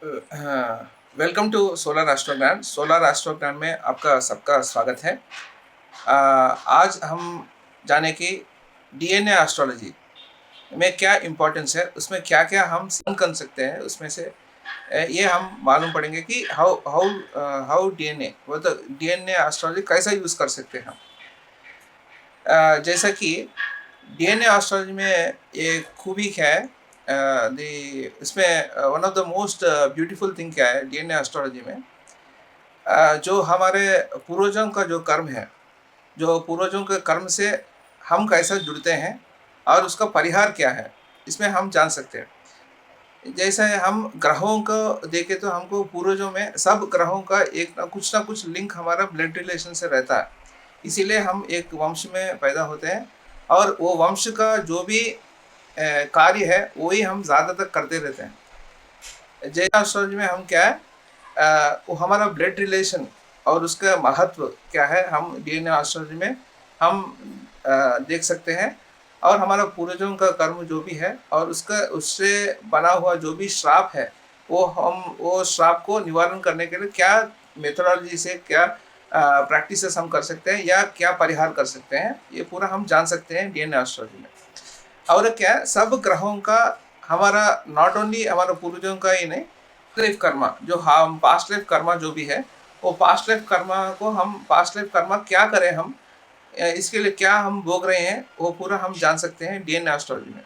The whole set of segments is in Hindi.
हाँ, वेलकम टू सोलर एस्ट्रोग्राम। सोलर एस्ट्रोग्राम में आपका सबका स्वागत है। आज हम जाने कि डीएनए एस्ट्रोलॉजी में क्या इम्पोर्टेंस है, उसमें क्या-क्या हम कर सकते हैं, उसमें से ये हम मालूम पड़ेंगे कि हाउ हाउ हाउ डीएनए वो तो डीएनए एस्ट्रोलॉजी कैसा यूज़ कर सकते हैं हम। जैसा कि डीएनए एस्ट्रोलॉजी में ये खूबी क्या है, इसमें one of the most beautiful thing क्या है डीएनए एस्ट्रोलॉजी में, जो हमारे पूर्वजों का जो कर्म है, जो पूर्वजों के कर्म से हम कैसे जुड़ते हैं और उसका परिहार क्या है, इसमें हम जान सकते हैं। जैसे हम ग्रहों को देखें तो हमको पूर्वजों में सब ग्रहों का एक ना कुछ लिंक हमारा ब्लड रिलेशन से रहता है। इसीलिए हम एक वंश में पैदा होते हैं और वो वंश का जो भी कार्य है वही हम ज़्यादातर करते रहते हैं। जैन एस्ट्रोलॉजी में हम क्या है, वो हमारा ब्लड रिलेशन और उसका महत्व क्या है, हम डीएनए एस्ट्रोलॉजी में हम देख सकते हैं। और हमारा पूर्वजों का कर्म जो भी है और उसका उससे बना हुआ जो भी श्राप है, वो श्राप को निवारण करने के लिए क्या मेथोडोलॉजी से क्या प्रैक्टिसेस हम कर सकते हैं या क्या परिहार कर सकते हैं, ये पूरा हम जान सकते हैं डीएनए एस्ट्रोलॉजी में। और क्या है, सब ग्रहों का हमारा नॉट ओनली हमारे पूर्वजों का ही नहीं, लाइफ कर्मा जो हम पास्ट लाइफ कर्मा जो भी है, वो पास्ट लाइफ कर्मा को हम पास्ट लाइफ कर्मा क्या करें हम, इसके लिए क्या हम भोग रहे हैं, वो पूरा हम जान सकते हैं डीएनए एस्ट्रोलॉजी में।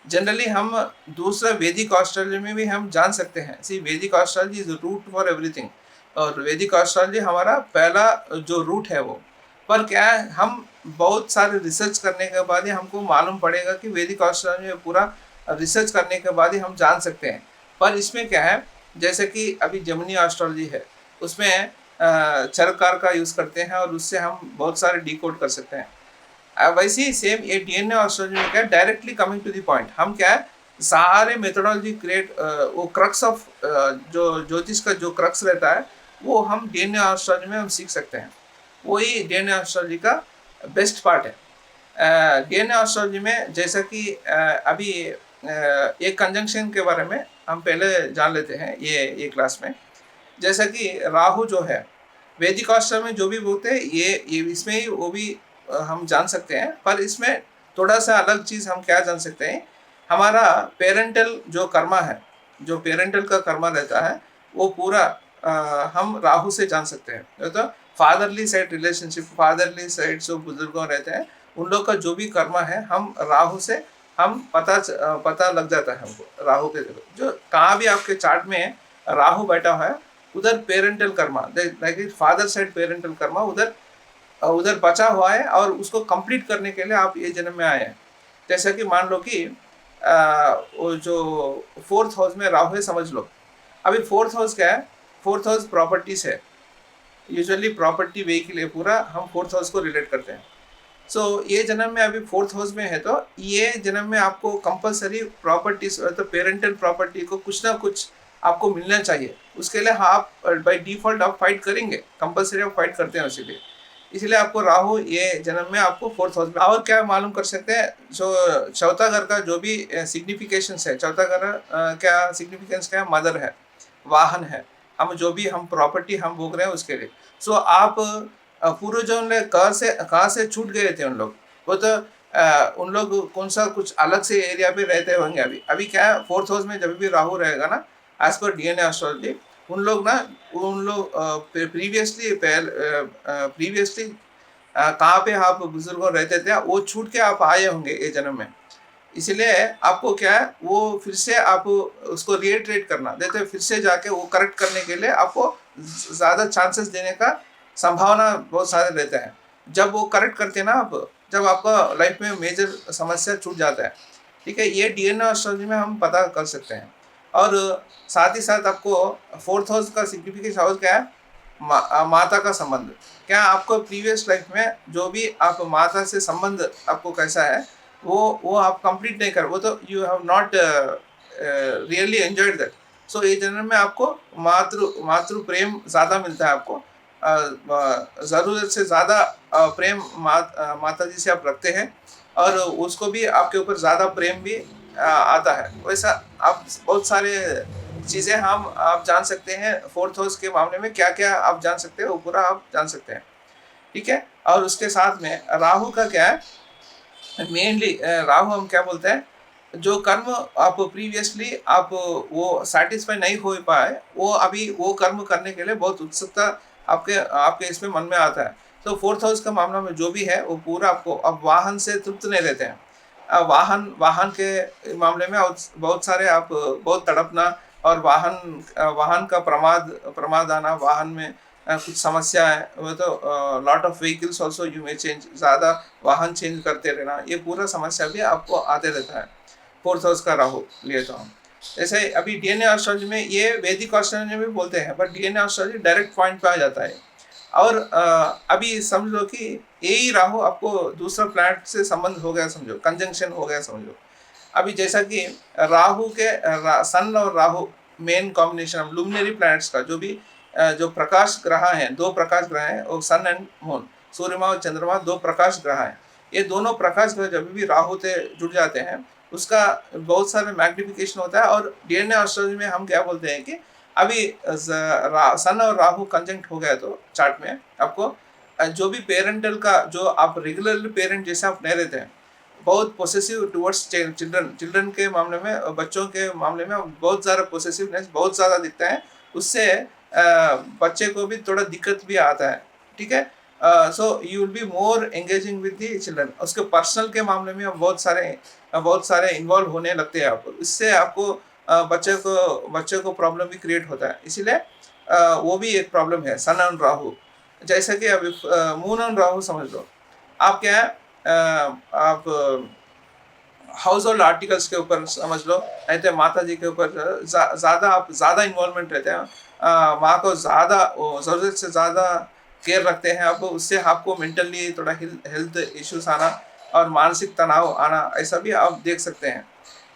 जनरली हम दूसरा वैदिक एस्ट्रोलॉजी में भी हम जान सकते हैं। See Vedic astrology is root for everything, और वैदिक एस्ट्रोलॉजी हमारा पहला जो रूट है वो। पर क्या है, हम बहुत सारे रिसर्च करने के बाद ही हमको मालूम पड़ेगा कि वैदिक एस्ट्रोलॉजी में पूरा रिसर्च करने के बाद ही हम जान सकते हैं। पर इसमें क्या है, जैसे कि अभी जमिनी एस्ट्रोलॉजी है, उसमें चरकार का यूज़ करते हैं और उससे हम बहुत सारे डिकोड कर सकते हैं। वैसे ही सेम ये डीएनए एस्ट्रोलॉजी में क्या है, directly coming to the point, हम क्या है सारे मेथोडोलॉजी क्रिएट, वो क्रक्स ऑफ जो ज्योतिष का जो क्रक्स रहता है वो हम डीएनए एस्ट्रोलॉजी में हम सीख सकते हैं। वही डीएनए एस्ट्रोलॉजी का बेस्ट पार्ट है। डीएनए एस्ट्रोलॉजी में जैसा कि अभी एक कंजंक्शन के बारे में हम पहले जान लेते हैं ये क्लास में। जैसा कि राहु जो है, वैदिक एस्ट्रोलॉजी में जो भी बोलते हैं ये इसमें ही वो भी हम जान सकते हैं। पर इसमें थोड़ा सा अलग चीज़ हम क्या जान सकते हैं, हमारा पेरेंटल जो कर्मा है, जो पेरेंटल का कर्मा रहता है वो पूरा हम राहु से जान सकते हैं। तो fatherly side relationship, fatherly side जो बुजुर्गों रहते हैं उन लोग का जो भी कर्मा है, हम राहु से हम पता लग जाता है हमको। राहु के जो कहाँ भी आपके चार्ट में राहु बैठा हुआ है, उधर parental Karma, like father side parental Karma उधर उधर बचा हुआ है और उसको कंप्लीट करने के लिए आप ये जन्म में आए हैं। जैसा कि मान लो कि वो जो फोर्थ हाउस में राहु है समझ लो। अभी फोर्थ हाउस क्या है, फोर्थ हाउस प्रॉपर्टीज है। यूजुअली प्रॉपर्टी वे के लिए पूरा हम फोर्थ हाउस को रिलेट करते हैं। सो ये जन्म में अभी फोर्थ हाउस में है, तो ये जन्म में आपको कंपलसरी प्रॉपर्टीज, तो पेरेंटल प्रॉपर्टी को कुछ ना कुछ आपको मिलना चाहिए। उसके लिए हाँ, आप बाय डिफॉल्ट आप फाइट करेंगे, कंपलसरी आप फाइट करते हैं इसीलिए। इसलिए आपको राहु ये जन्म में आपको फोर्थ हाउस में। और क्या मालूम कर सकते हैं, जो चौथा घर का जो भी सिग्निफिकेशंस है, चौथा घर क्या सिग्निफिकेंस क्या है, मदर है, वाहन है, हम जो भी हम प्रॉपर्टी हम भोग रहे हैं उसके लिए। सो आप पूर्वजों ने कहाँ से छूट गए थे उन लोग, वो तो उन लोग कौन सा कुछ अलग से एरिया पे रहते होंगे। अभी अभी क्या है, फोर्थ हाउस में जब भी राहु रहेगा ना, एज पर डीएनए एस्ट्रोलॉजी, उन लोग प्रीवियसली कहाँ पे आप बुजुर्गों रहते थे, वो छूट के आप आए होंगे ये जन्म में। इसीलिए आपको क्या है, वो फिर से आप उसको रिएट्रेट करना देते हैं, फिर से जाके वो करेक्ट करने के लिए आपको ज़्यादा चांसेस देने का संभावना बहुत सारे रहते हैं। जब वो करेक्ट करते हैं ना आप, जब आपका लाइफ में मेजर समस्या छूट जाता है। ठीक है, ये डीएनए एस्ट्रोलॉजी में हम पता कर सकते हैं। और साथ ही साथ आपको फोर्थ हाउस का सिग्निफिकेशन हाउस क्या है, माता का संबंध। क्या आपको प्रीवियस लाइफ में जो भी आप माता से संबंध आपको कैसा है, वो आप कंप्लीट नहीं कर, वो तो you have not really enjoyed that. So ये जन्म में आपको मातृ प्रेम ज़्यादा मिलता है आपको। ज़रूरत से ज़्यादा प्रेम माता जी से आप रखते हैं, और उसको भी आपके ऊपर ज़्यादा प्रेम भी आता है। वैसा आप बहुत सारे चीज़ें हम आप जान सकते हैं, 4th हाउस के मामले में क्या-क्या आप जान सकते हो, वो पूरा आप जान सकते हैं, ठीक है? और उसके साथ में राहु का क्या है, मेनली राहु हम क्या बोलते हैं, जो कर्म आप प्रीवियसली आप वो सैटिस्फाई नहीं हो पाए, वो अभी वो कर्म करने के लिए बहुत उत्सुकता आपके आपके इसमें मन में आता है। तो 4th हाउस का मामला में जो भी है, वो पूरा आपको अब वाहन से तृप्त नहीं रहते हैं। वाहन वाहन के मामले में बहुत सारे आप बहुत तड़पना और वाहन का प्रमाद आना, वाहन में कुछ समस्या है, वो तो lot of vehicles also you may change, ज़्यादा वाहन चेंज करते रहना, ये पूरा समस्या भी आपको आते रहता है। 4th हाउस का राहु लिए तो हम जैसे अभी डीएनए एस्ट्रोलॉजी में, ये वैदिक एस्ट्रोलॉजी में भी बोलते हैं, but DNA astrology direct point पे आ जाता है। और अभी समझ लो कि यही राहु आपको दूसरा प्लैनेट से संबंध हो गया समझो, कंजंक्शन हो गया समझो। अभी जैसा कि राहु के सन और राहु मेन कॉम्बिनेशन लुमिनरी प्लैनेट्स का, जो भी जो प्रकाश ग्रह हैं, दो प्रकाश ग्रह हैं, और सन एंड मून, सूर्यमा और चंद्रमा दो प्रकाश ग्रह हैं। ये दोनों प्रकाश ग्रह जब भी राहु से जुड़ जाते हैं, उसका बहुत सारे मैग्निफिकेशन होता है। और डीएनए एस्ट्रोलॉजी में हम क्या बोलते हैं कि अभी सन और राहु कंजंक्ट हो गया तो चार्ट में आपको जो भी पेरेंटल का, जो आप रेगुलर पेरेंट जैसे आप नहीं रहते हैं, बहुत पोसेसिव टुवर्ड्स चिल्ड्रन के मामले में, बच्चों के मामले में बहुत ज़्यादा पोसेसिवनेस बहुत ज़्यादा दिखता है। उससे बच्चे को भी थोड़ा दिक्कत भी आता है, ठीक है? So you will be more engaging with the children. उसके पर्सनल के मामले में बहुत सारे इन्वॉल्व होने लगते हैं आपको। इससे आपको बच्चे को प्रॉब्लम भी क्रिएट होता है, इसीलिए वो भी एक प्रॉब्लम है सन और राहु। जैसा कि अभी मून और राहु समझ लो, आप क्या है, आप हाउस होल्ड आर्टिकल्स के ऊपर समझ लो, नहीं तो माता जी के ऊपर ज़्यादा आप ज़्यादा इन्वॉल्वमेंट रहते हैं, माँ को ज़्यादा ज़रूरत से ज़्यादा केयर रखते हैं आप, उससे आपको मेंटली थोड़ा हेल्थ इश्यूज आना और मानसिक तनाव आना, ऐसा भी आप देख सकते हैं,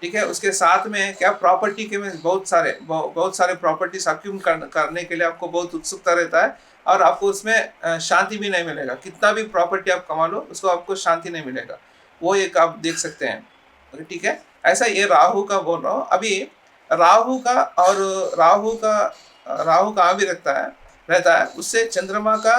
ठीक है? उसके साथ में क्या, प्रॉपर्टी के में बहुत सारे प्रॉपर्टीज अक्यूम करने के लिए आपको बहुत उत्सुकता रहता है, और आपको उसमें शांति भी नहीं मिलेगा। कितना भी प्रॉपर्टी आप कमा लो, उसको आपको शांति नहीं मिलेगा। वो एक आप देख सकते हैं, ठीक है? ऐसा ये राहु का बोल रहा हूँ अभी। राहु का और राहु कहाँ भी रहता है, उससे चंद्रमा का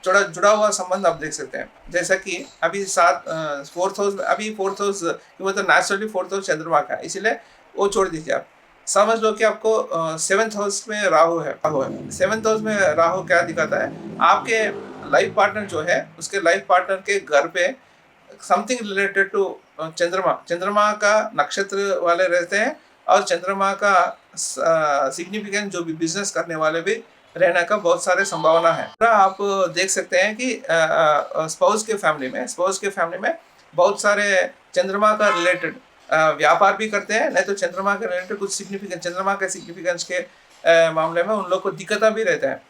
थोड़ा जुड़ा हुआ संबंध आप देख सकते हैं। जैसा कि अभी 4th हाउस, अभी 4th हाउस वो तो नेचुरली 4th हाउस चंद्रमा का है, इसीलिए वो छोड़ दीजिए। आप समझ लो कि आपको 7th हाउस में राहु है। 7th हाउस में राहु क्या दिखाता है, आपके लाइफ पार्टनर जो है, उसके लाइफ पार्टनर के घर पे समथिंग रिलेटेड टू चंद्रमा का नक्षत्र वाले रहते हैं, और चंद्रमा का सिग्निफिकेंस जो भी बिजनेस करने वाले भी रहने का बहुत सारे संभावना है। आप देख सकते हैं कि स्पाउस के फैमिली में बहुत सारे चंद्रमा का रिलेटेड व्यापार भी करते हैं, नहीं तो चंद्रमा के रिलेटेड कुछ चंद्रमा के सिग्निफिकेंस के मामले में उन लोग को दिक्कत भी रहता है।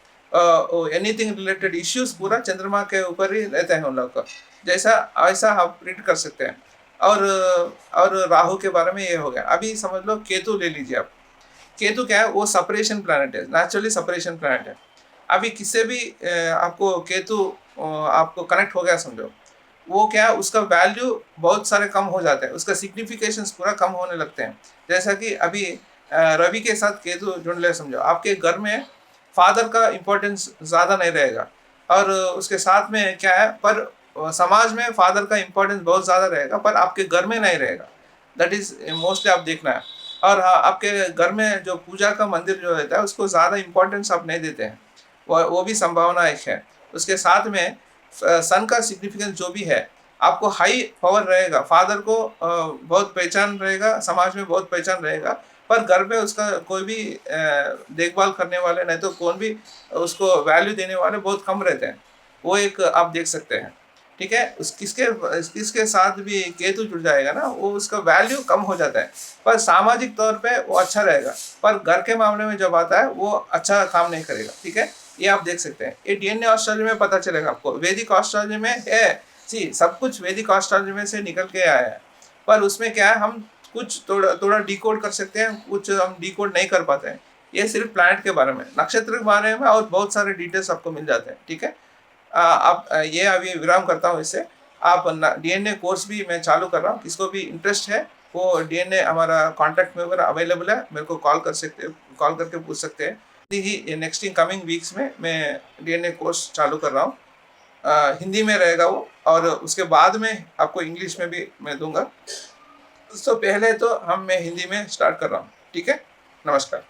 एनीथिंग रिलेटेड इश्यूज पूरा चंद्रमा के ऊपर ही रहता है उन लोग का, जैसा ऐसा आप रीड कर सकते हैं। और राहु के बारे में ये हो गया। अभी समझ लो केतु ले लीजिए आप। केतु क्या है, वो सेपरेशन प्लैनेट है, नेचुरली सेपरेशन प्लैनेट है। अभी किससे भी आपको केतु आपको कनेक्ट हो गया समझो, वो क्या है, उसका वैल्यू बहुत सारे कम हो जाते हैं, उसका सिग्निफिकेशंस पूरा कम होने लगते हैं। जैसा कि अभी रवि के साथ केतु जुड़ ले समझो, आपके घर में फादर का इम्पोर्टेंस ज़्यादा नहीं रहेगा, और उसके साथ में क्या है, पर समाज में फादर का इम्पोर्टेंस बहुत ज़्यादा रहेगा, पर आपके घर में नहीं रहेगा। दैट इज़ मोस्टली आप देखना है। और हाँ, आपके घर में जो पूजा का मंदिर जो रहता है, उसको ज़्यादा इम्पोर्टेंस आप नहीं देते हैं, वो भी संभावना एक है। उसके साथ में सन का सिग्निफिकेंस जो भी है, आपको हाई पावर रहेगा, फादर को बहुत पहचान रहेगा, समाज में बहुत पहचान रहेगा, पर घर पे उसका कोई भी देखभाल करने वाले नहीं तो कौन भी उसको वैल्यू देने वाले बहुत कम रहते हैं। वो एक आप देख सकते हैं, ठीक है? किसके साथ भी केतु जुड़ जाएगा ना, वो उसका वैल्यू कम हो जाता है, पर सामाजिक तौर पे वो अच्छा रहेगा, पर घर के मामले में जब आता है वो अच्छा काम नहीं करेगा, ठीक है? ये आप देख सकते हैं। ये डीएनए एस्ट्रोलॉजी में पता चलेगा आपको, वैदिक एस्ट्रोलॉजी में है, सब कुछ वैदिक एस्ट्रोलॉजी में से निकल के आया है, पर उसमें क्या है, हम कुछ थोड़ा डिकोड कर सकते हैं, कुछ हम डिकोड नहीं कर पाते हैं। ये सिर्फ प्लैनेट के बारे में, नक्षत्र के बारे में और बहुत सारे डिटेल्स आपको मिल जाते हैं, ठीक है? आप ये अभी विराम करता हूँ इससे। आप डीएनए कोर्स भी मैं चालू कर रहा हूँ, किसको भी इंटरेस्ट है वो डीएनए हमारा कॉन्टैक्ट में वगैरह अवेलेबल है, मेरे को कॉल करके पूछ सकते हैं। ही नेक्स्ट इन कमिंग वीक्स में मैं डीएनए कोर्स चालू कर रहा हूँ। हिंदी में रहेगा वो, और उसके बाद में आपको इंग्लिश में भी मैं दूँगा। तो पहले तो मैं हिंदी में स्टार्ट कर रहा हूँ, ठीक है? नमस्कार।